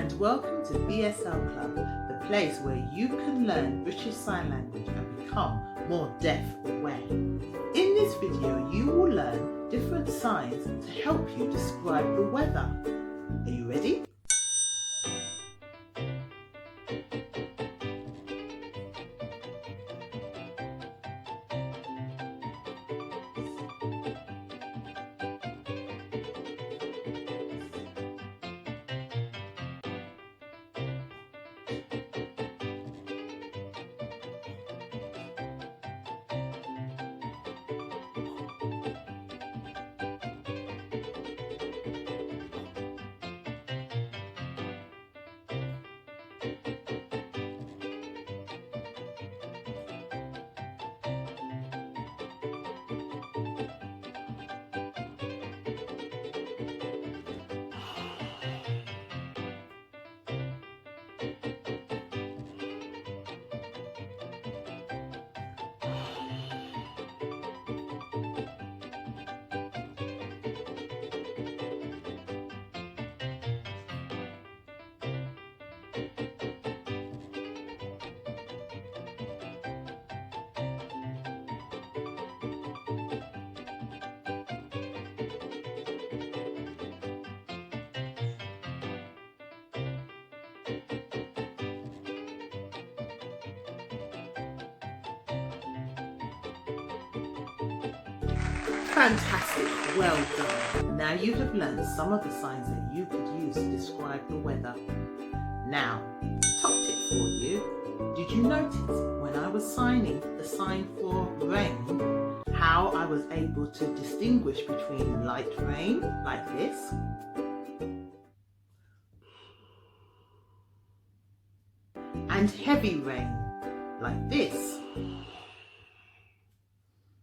and welcome to BSL Club, the place where you can learn British Sign Language and become more deaf aware. In this video you will learn different signs to help you describe the weather. Are you ready? Fantastic, well done. Now you have learned some of the signs that you could use to describe the weather. Now, top tip for you. Did you notice when I was signing the sign for rain, how I was able to distinguish between light rain, like this, and heavy rain, like this?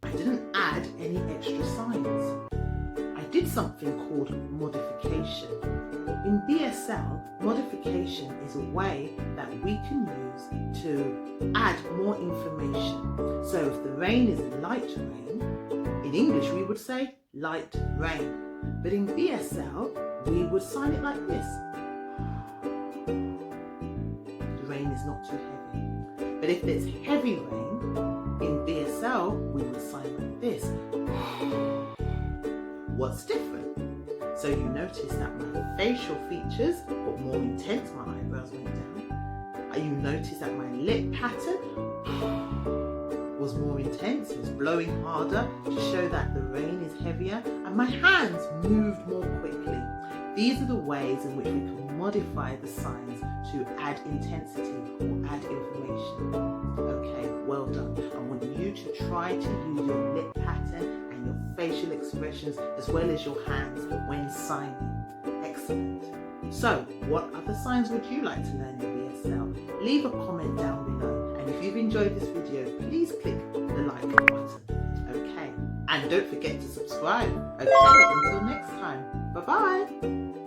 I didn't add any extra signs. I did something called modification. In BSL, modification is a way that we can use to add more information. So if the rain is light rain, in English we would say light rain. But in BSL, we would sign it like this. The rain is not too heavy. But if it's heavy rain, in BSL, we would sign like this. What's different? So you notice that my facial features got more intense, my eyebrows went down. You notice that my lip pattern was more intense, it was blowing harder to show that the rain is heavier, and my hands moved more quickly. These are the ways in which we can modify the signs to add intensity or add information. Okay, well done. I want you to try to use your lip pattern and your facial expressions as well as your hands when signing. Excellent. So, what other signs would you like to learn in BSL? Leave a comment down below, and if you've enjoyed this video, please click the like button. Okay, and don't forget to subscribe. Okay, until next time. Bye-bye.